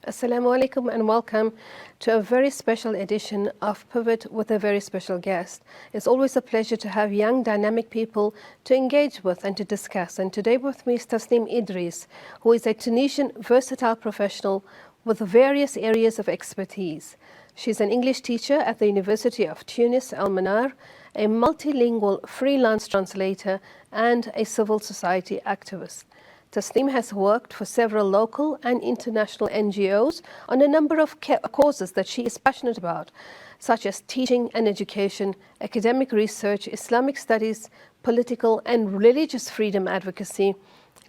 Assalamu alaikum and welcome to a very special edition of Pivot with a very special guest. It's always a pleasure to have young, dynamic people to engage with and to discuss. And today with me is Tasnim Idriss, who is a Tunisian versatile professional with various areas of expertise. She's an English teacher at the University of Tunis, Al Manar, a multilingual freelance translator, and a civil society activist. Tasnim has worked for several local and international NGOs on a number of causes that she is passionate about, such as teaching and education, academic research, Islamic studies, political and religious freedom advocacy,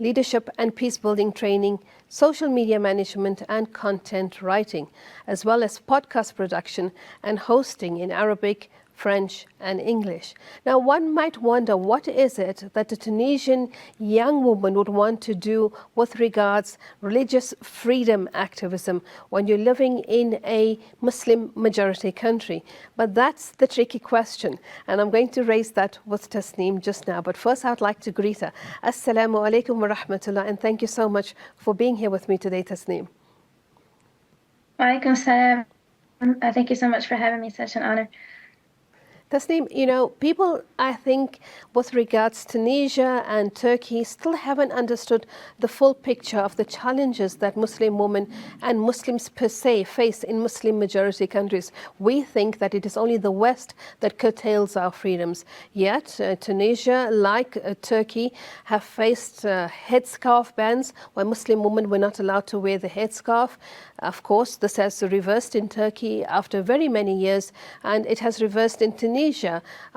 leadership and peace-building training, social media management and content writing, as well as podcast production and hosting in Arabic, French and English. Now, one might wonder, what is it that a Tunisian young woman would want to do with regards religious freedom activism when you're living in a Muslim majority country? But that's the tricky question, and I'm going to raise that with Tasnim just now. But first, I'd like to greet her. Assalamu alaikum wa rahmatullah, and thank you so much for being here with me today, Tasnim. Walaikum salam. Thank you so much for having me. Such an honor. Tasnim, you know, people, I think, with regards to Tunisia and Turkey, still haven't understood the full picture of the challenges that Muslim women and Muslims per se face in Muslim majority countries. We think that it is only the West that curtails our freedoms. Yet, Tunisia, like Turkey, have faced headscarf bans where Muslim women were not allowed to wear the headscarf. Of course, this has reversed in Turkey after very many years, and it has reversed in Tunisia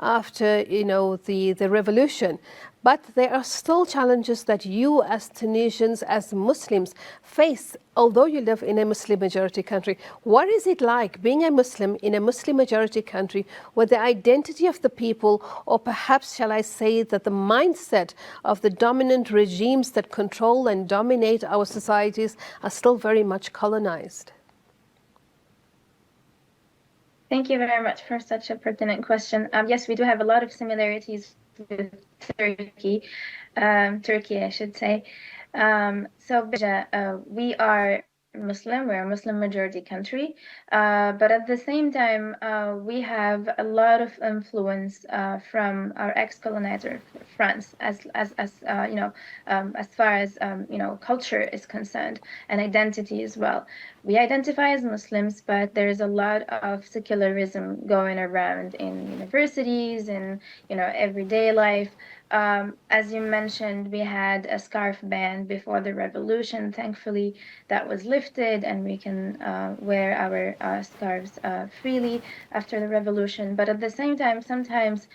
after, the revolution. But there are still challenges that you as Tunisians, as Muslims, face, although you live in a Muslim majority country. What is it like being a Muslim in a Muslim majority country where the identity of the people, or perhaps shall I say that the mindset of the dominant regimes that control and dominate our societies are still very much colonized? Thank you very much for such a pertinent question. Yes, we do have a lot of similarities with Turkey, I should say. We are Muslim, we're a Muslim majority country, but at the same time, we have a lot of influence from our ex-colonizer France, as far as culture is concerned and identity as well. We identify as Muslims, but there's a lot of secularism going around in universities, in everyday life. As you mentioned, we had a scarf ban before the revolution. Thankfully, that was lifted, and we can wear our scarves freely after the revolution. But at the same time, sometimes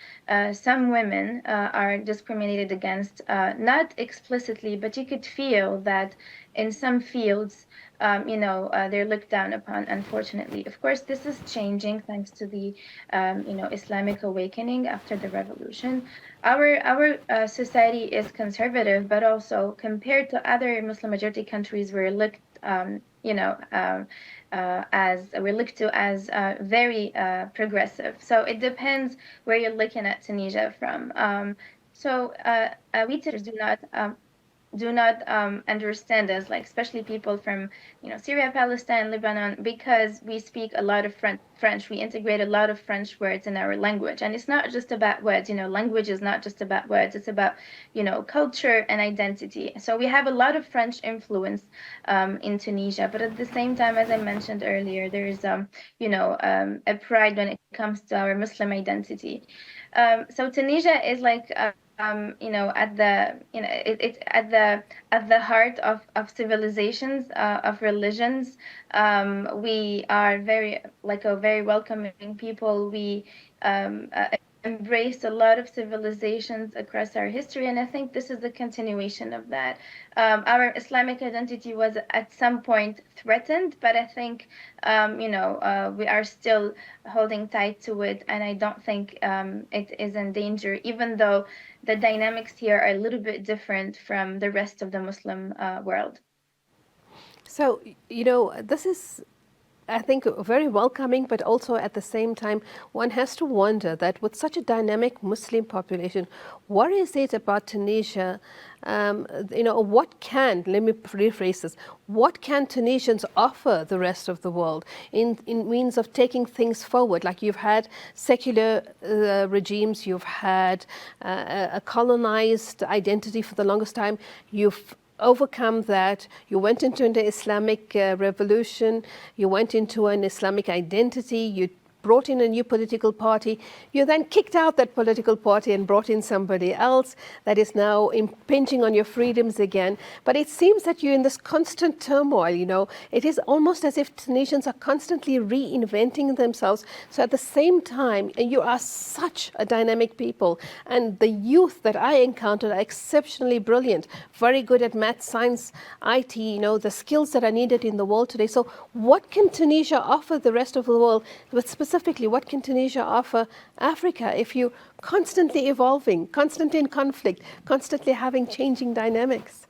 some women are discriminated against, not explicitly, but you could feel that in some fields, they're looked down upon, unfortunately. Of course, this is changing thanks to the, Islamic awakening after the revolution. Our society is conservative, but also compared to other Muslim majority countries, we're looked, as very progressive. So it depends where you're looking at Tunisia from. We do not understand us, like especially people from Syria, Palestine, Lebanon, because we speak a lot of French. We integrate a lot of French words in our language, and it's not just about words. Language is not just about words. It's about culture and identity. So we have a lot of French influence in Tunisia, but at the same time, as I mentioned earlier, there is a pride when it comes to our Muslim identity. So Tunisia is like it's at the heart of civilizations, of religions. We are very welcoming people. We embraced a lot of civilizations across our history, and I think this is the continuation of that. Our Islamic identity was at some point threatened, but I think we are still holding tight to it, and I don't think it is in danger, even though the dynamics here are a little bit different from the rest of the Muslim world. So, this is I think, very welcoming, but also at the same time, one has to wonder that with such a dynamic Muslim population, what is it about Tunisia? What can, let me rephrase this, what can Tunisians offer the rest of the world in means of taking things forward? Like you've had secular regimes, you've had a colonized identity for the longest time, you've overcome that, you went into an Islamic revolution, you went into an Islamic identity, you brought in a new political party, you then kicked out that political party and brought in somebody else that is now impinging on your freedoms again. But it seems that you're in this constant turmoil, It is almost as if Tunisians are constantly reinventing themselves. So at the same time, you are such a dynamic people, and the youth that I encountered are exceptionally brilliant, very good at math, science, IT, the skills that are needed in the world today. So what can Tunisia offer the rest of the world? But specifically, what can Tunisia offer Africa if you're constantly evolving, constantly in conflict, constantly having changing dynamics?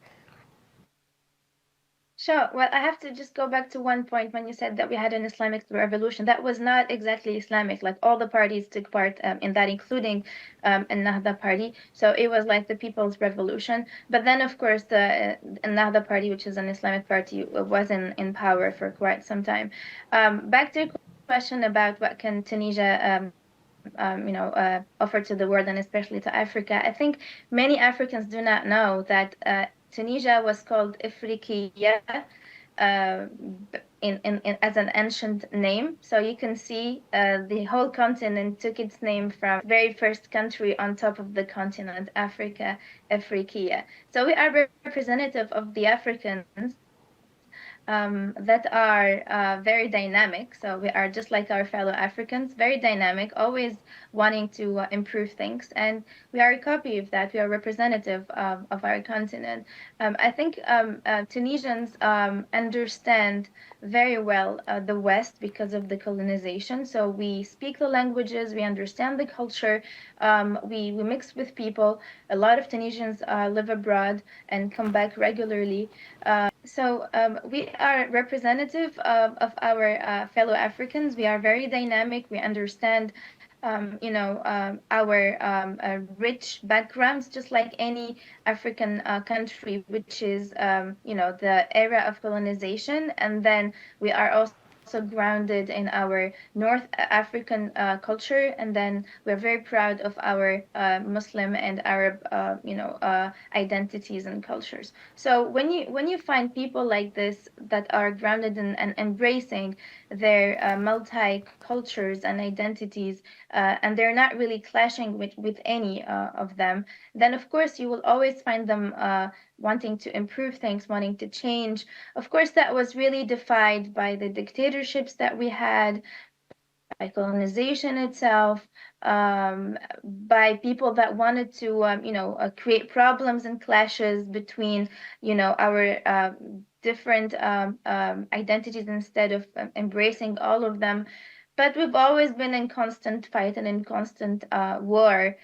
Sure. Well, I have to just go back to one point when you said that we had an Islamic revolution. That was not exactly Islamic. Like all the parties took part in that, including Ennahda party. So it was like the People's Revolution. But then, of course, the Ennahda party, which is an Islamic party, was in power for quite some time. Back to your question about what can Tunisia offer to the world, and especially to Africa. I think many Africans do not know that Tunisia was called Ifriqiya as an ancient name. So you can see the whole continent took its name from the very first country on top of the continent, Africa, Ifriqiya. So we are representative of the Africans that are very dynamic. So we are just like our fellow Africans, very dynamic, always wanting to improve things. And we are a copy of that. We are representative of our continent. I think Tunisians understand very well the West because of the colonization. So we speak the languages, we understand the culture, we mix with people. A lot of Tunisians live abroad and come back regularly. So we are representative of our fellow Africans. We are very dynamic. We understand, our rich backgrounds, just like any African country, which is, the era of colonization. And then we are also grounded in our North African culture, and then we're very proud of our Muslim and Arab, identities and cultures. So when you find people like this that are grounded in and embracing their multi-cultures and identities, and they're not really clashing with any of them, then of course you will always find them wanting to improve things, wanting to change. Of course, that was really defied by the dictatorships that we had, by colonization itself, by people that wanted to, create problems and clashes between, our different identities instead of embracing all of them. But we've always been in constant fight and in constant war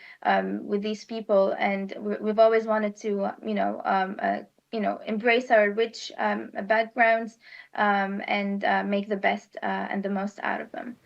with these people, and we've always wanted to, embrace our rich backgrounds and make the best and the most out of them.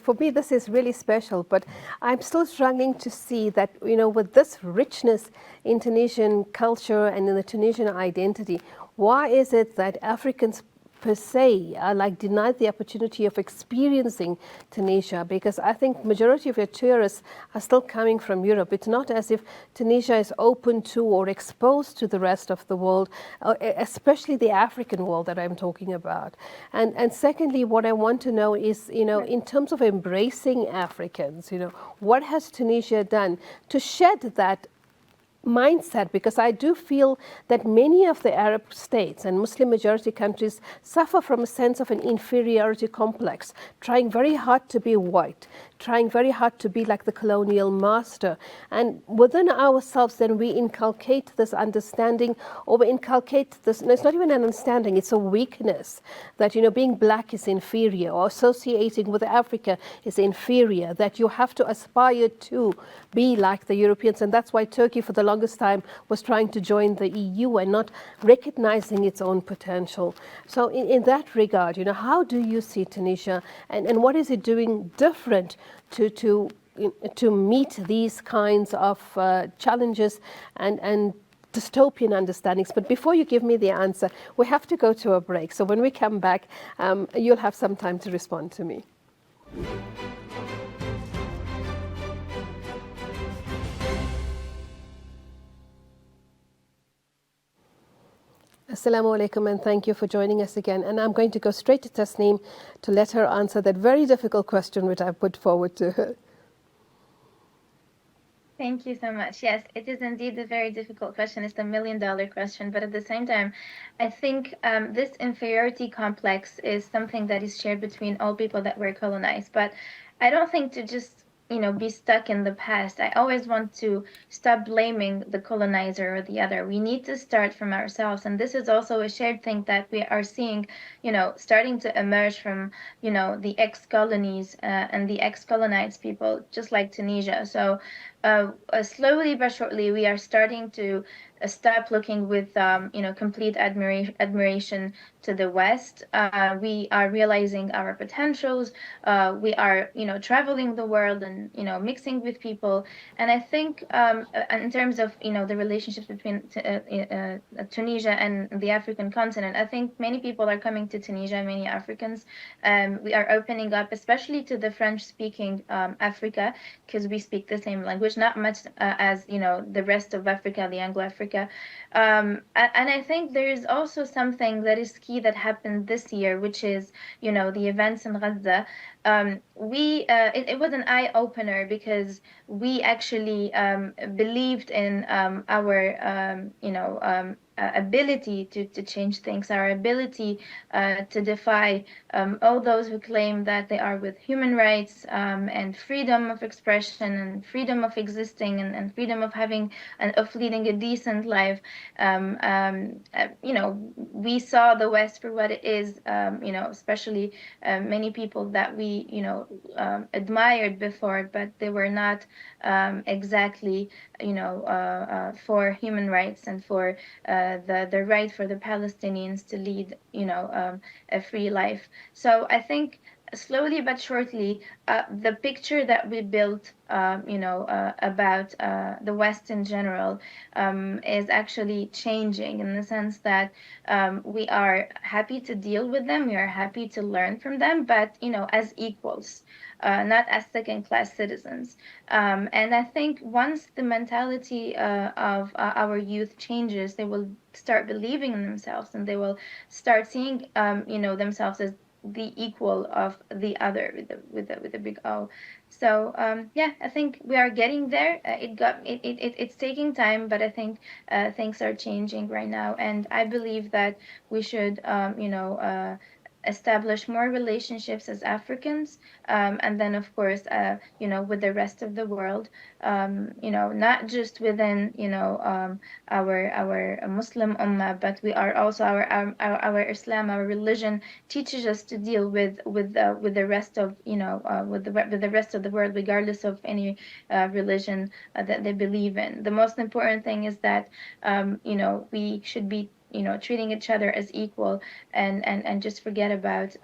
For me, this is really special, but I'm still struggling to see that, with this richness in Tunisian culture and in the Tunisian identity, why is it that Africans per se are denied the opportunity of experiencing Tunisia? Because I think majority of your tourists are still coming from Europe. It's not as if Tunisia is open to or exposed to the rest of the world, especially the African world that I'm talking about. And secondly, what I want to know is, in terms of embracing Africans, what has Tunisia done to shed that mindset? Because I do feel that many of the Arab states and Muslim majority countries suffer from a sense of an inferiority complex, trying very hard to be white, trying very hard to be like the colonial master. And within ourselves, then we inculcate this understanding, or we inculcate this, no, it's not even an understanding, it's a weakness, that, being black is inferior, or associating with Africa is inferior, that you have to aspire to be like the Europeans. And that's why Turkey for the longest time was trying to join the EU and not recognizing its own potential. So in that regard, how do you see Tunisia, and what is it doing different to meet these kinds of challenges and dystopian understandings? But before you give me the answer, we have to go to a break. So when we come back, you'll have some time to respond to me. Assalamu alaikum, and thank you for joining us again. And I'm going to go straight to Tasnim to let her answer that very difficult question which I put forward to her. Thank you so much. Yes, it is indeed a very difficult question. It's the million-dollar question. But at the same time, I think this inferiority complex is something that is shared between all people that were colonized. But I don't think to just be stuck in the past. I always want to stop blaming the colonizer or the other. We need to start from ourselves. And this is also a shared thing that we are seeing, starting to emerge from, the ex-colonies and the ex-colonized people, just like Tunisia. So slowly but surely, we are starting to stop looking with, complete admiration to the West. We are realizing our potentials. We are, traveling the world and, mixing with people. And I think in terms of, the relationships between Tunisia and the African continent, I think many people are coming to Tunisia, many Africans. We are opening up, especially to the French-speaking Africa, because we speak the same language, not much as, the rest of Africa, the Anglo-Africa. And I think there is also something that is key that happened this year, which is, the events in Gaza. It was an eye-opener because we actually believed in our, ability to change things, our ability to defy all those who claim that they are with human rights and freedom of expression and freedom of existing and freedom of having and of leading a decent life. We saw the West for what it is, especially many people that we, admired before, but they were not exactly, for human rights and for the right for the Palestinians to lead, a free life. So I think slowly but surely, the picture that we built, about the West in general, is actually changing in the sense that we are happy to deal with them, we are happy to learn from them, but as equals. Not as second-class citizens. And I think once the mentality of our youth changes, they will start believing in themselves and they will start seeing, themselves as the equal of the other with the big O. So I think we are getting there. It's taking time, but I think things are changing right now, and I believe that we should establish more relationships as Africans, and then of course, with the rest of the world, not just within, our Muslim ummah, but we are also our Islam, our religion teaches us to deal with the rest of, with the rest of the world, regardless of any religion that they believe in. The most important thing is that, we should be treating each other as equal and just forget about,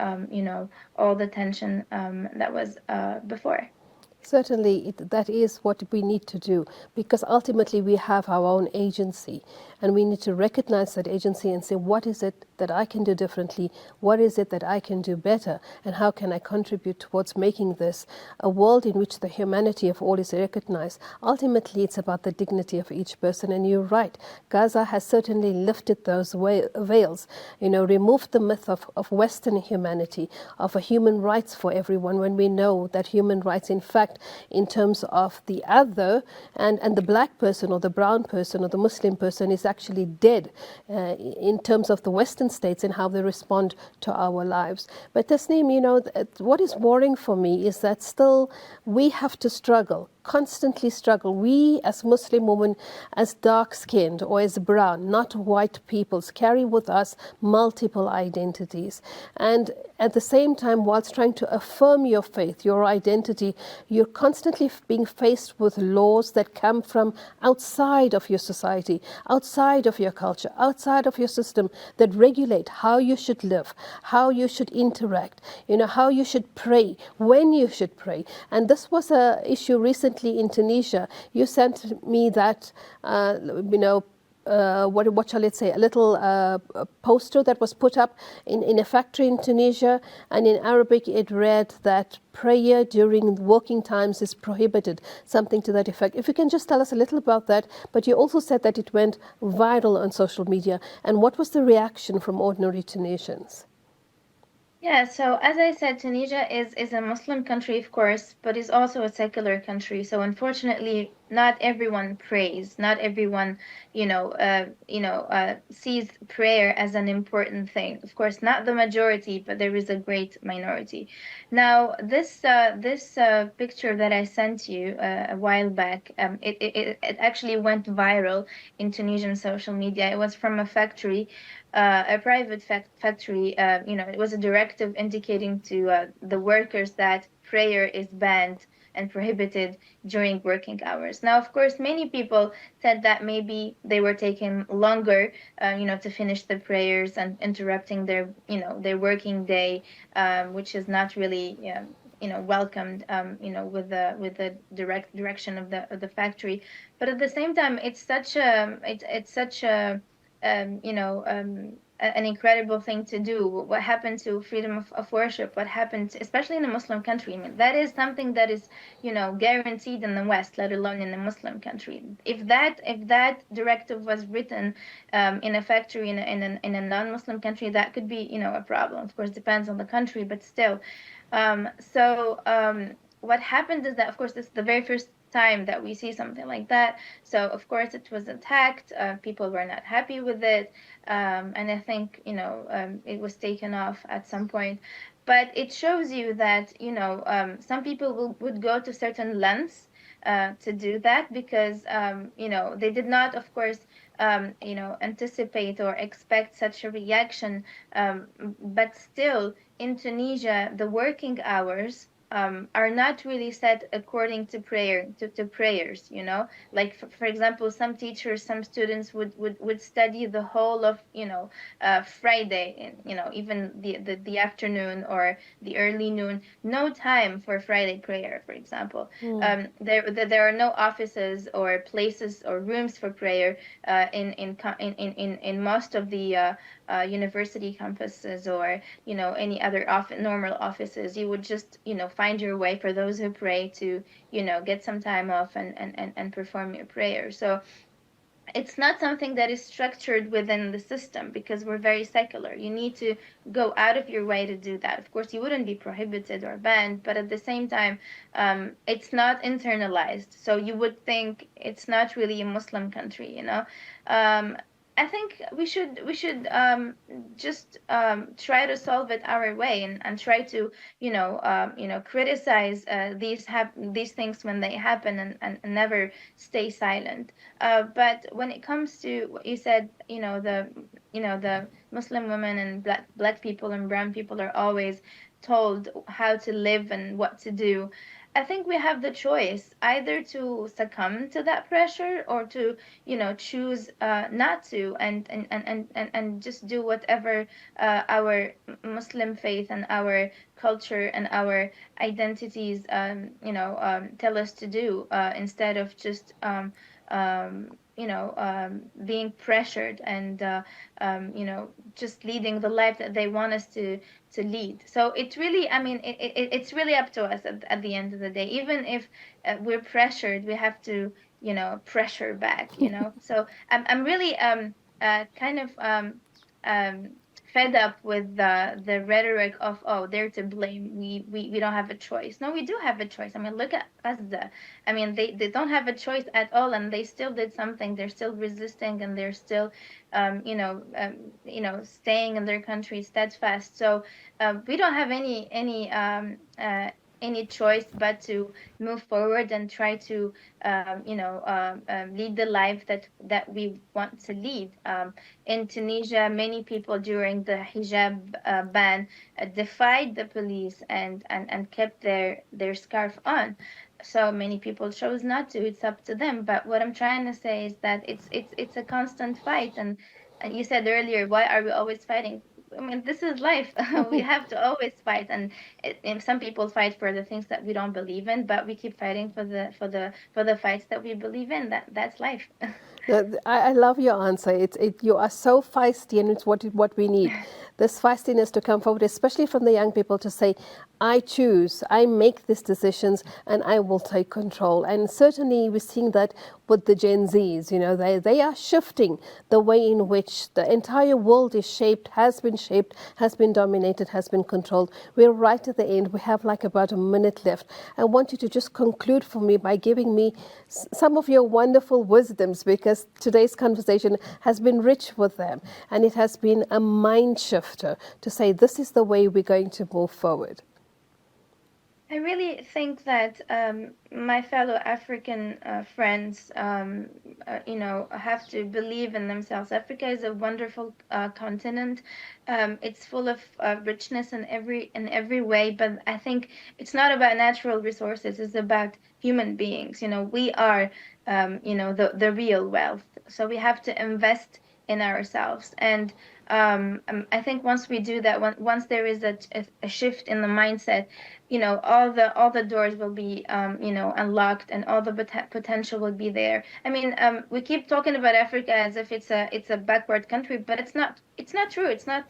all the tension that was before. Certainly, that is what we need to do, because ultimately we have our own agency, and we need to recognize that agency and say, what is it that I can do differently? What is it that I can do better? And how can I contribute towards making this a world in which the humanity of all is recognized? Ultimately, it's about the dignity of each person. And you're right, Gaza has certainly lifted those veils, removed the myth of Western humanity, of a human rights for everyone, when we know that human rights, in fact, in terms of the other and the black person or the brown person or the Muslim person, is actually did in terms of the Western states and how they respond to our lives. But Tasnim, you know, what is worrying for me is that still we have to struggle, constantly struggle. We as Muslim women, as dark-skinned or as brown, not white peoples, carry with us multiple identities. And at the same time, whilst trying to affirm your faith, your identity, you're constantly being faced with laws that come from outside of your society, outside of your culture, outside of your system, that regulate how you should live, how you should interact, you know, how you should pray, when you should pray. And this was an issue recently in Tunisia. You sent me that, what shall it say, a little poster that was put up in a factory in Tunisia, and in Arabic it read that prayer during working times is prohibited, something to that effect. If you can just tell us a little about that. But you also said that it went viral on social media, and what was the reaction from ordinary Tunisians? Yeah, so as I said, Tunisia is a Muslim country, of course, but is also a secular country. So unfortunately, not everyone prays. Not everyone, sees prayer as an important thing. Of course, not the majority, but there is a great minority. Now, this picture that I sent you a while back, it actually went viral in Tunisian social media. It was from a factory, a private factory. It was a directive indicating to the workers that prayer is banned and prohibited during working hours. Now, of course, many people said that maybe they were taking longer, to finish the prayers and interrupting their working day, which is not really, welcomed, with the direction of the factory. But at the same time, it's such a an incredible thing to do. What happened to freedom of worship? What happened, especially in a Muslim country? I mean, that is something that is, guaranteed in the West, let alone in a Muslim country. If that directive was written in a factory in a non-Muslim country, that could be, a problem. Of course, depends on the country, but still. What happened is that, of course, this is the very first time that we see something like that. So, of course, it was attacked. People were not happy with it. And I think, it was taken off at some point. But it shows you that, some people would go to certain lengths to do that because, they did not, of course, anticipate or expect such a reaction. But still, in Tunisia, the working hours are not really set according to prayers. Like for example, some teachers, some students would study the whole of Friday, and even the afternoon or the early noon. No time for Friday prayer, for example. There are no offices or places or rooms for prayer in most of the university campuses or any other normal offices. You would just find your way, for those who pray, to get some time off and perform your prayer. So it's not something that is structured within the system because we're very secular. You need to go out of your way to do that. Of course, you wouldn't be prohibited or banned, but at the same time, it's not internalized. So you would think it's not really a Muslim country. I think we should just try to solve it our way and try to criticize these things when they happen and never stay silent. But when it comes to what you said, the Muslim women and black people and brown people are always told how to live and what to do. I think we have the choice either to succumb to that pressure or to, choose not to and just do whatever our Muslim faith and our culture and our identities, tell us to do instead of just being pressured and just leading the life that they want us to lead. So it's really, I mean, it's really up to us at the end of the day. Even if we're pressured, we have to, pressure back. So I'm really kind of fed up with the rhetoric of, oh, they're to blame, we don't have a choice. No, we do have a choice. I mean, look at us. I mean, they don't have a choice at all, and they still did something. They're still resisting, and they're still staying in their country steadfast. So we don't have any choice but to move forward and try to lead the life that we want to lead. In Tunisia, many people during the hijab ban defied the police and kept their scarf on. So many people chose not to. It's up to them. But what I'm trying to say is that it's a constant fight. And you said earlier, why are we always fighting? I mean, this is life. We have to always fight, and some people fight for the things that we don't believe in, but we keep fighting for the fights that we believe in. That's life. I love your answer. You are so feisty, and it's what we need. This feistiness to come forward, especially from the young people, to say, I choose, I make these decisions, and I will take control. And certainly we're seeing that with the Gen Zs. You know, they are shifting the way in which the entire world is shaped, has been dominated, has been controlled. We're right at the end. We have like about a minute left. I want you to just conclude for me by giving me some of your wonderful wisdoms, because today's conversation has been rich with them, and it has been a mind shifter to say this is the way we're going to move forward. I really think that my fellow African friends, have to believe in themselves. Africa is a wonderful continent. It's full of richness in every way, but I think it's not about natural resources. It's about human beings. You know, we are, the real wealth. So we have to invest in ourselves. And I think once we do that, once there is a shift in the mindset, all the doors will be unlocked, and all the potential will be there. I mean, we keep talking about Africa as if it's a backward country, but it's not true. It's not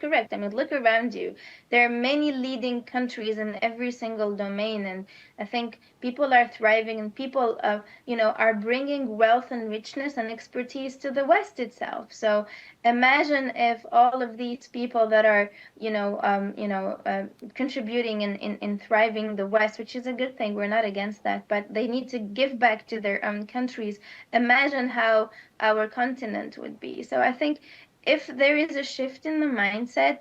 correct. I mean, look around you. There are many leading countries in every single domain, and I think people are thriving, and people are bringing wealth and richness and expertise to the West itself. So imagine if all of these people that are contributing in thriving the West, which is a good thing, we're not against that, but they need to give back to their own countries. Imagine how our continent would be. So I think if there is a shift in the mindset,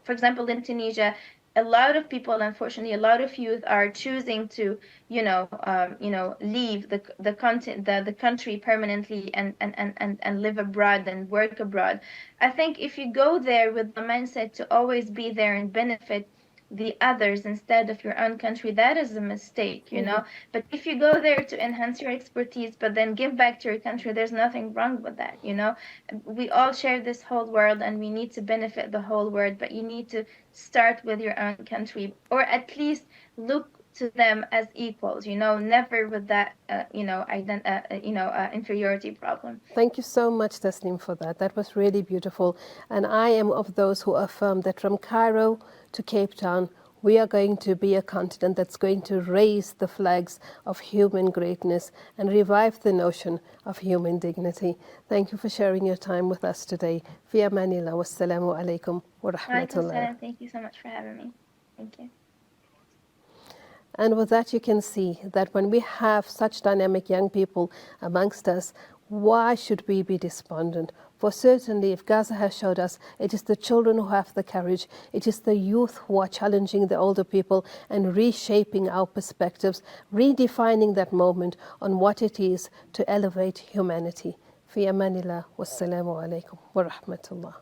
for example, in Tunisia, a lot of people, unfortunately, a lot of youth are choosing to, leave the country permanently and live abroad and work abroad. I think if you go there with the mindset to always be there and benefit the others instead of your own country, that is a mistake, But if you go there to enhance your expertise, but then give back to your country, there's nothing wrong with that, We all share this whole world, and we need to benefit the whole world, but you need to start with your own country, or at least look to them as equals, never with that, inferiority problem. Thank you so much, Tasnim, for that. That was really beautiful. And I am of those who affirm that from Cairo to Cape Town, we are going to be a continent that's going to raise the flags of human greatness and revive the notion of human dignity. Thank you for sharing your time with us today. Fi amanillah, wassalamu alaikum wa rahmatullah. Thank you so much for having me. Thank you. And with that, you can see that when we have such dynamic young people amongst us, why should we be despondent? For certainly, if Gaza has showed us, it is the children who have the courage. It is the youth who are challenging the older people and reshaping our perspectives, redefining that moment on what it is to elevate humanity. Fi amanillah, wassalamu alaikum wa rahmatullah.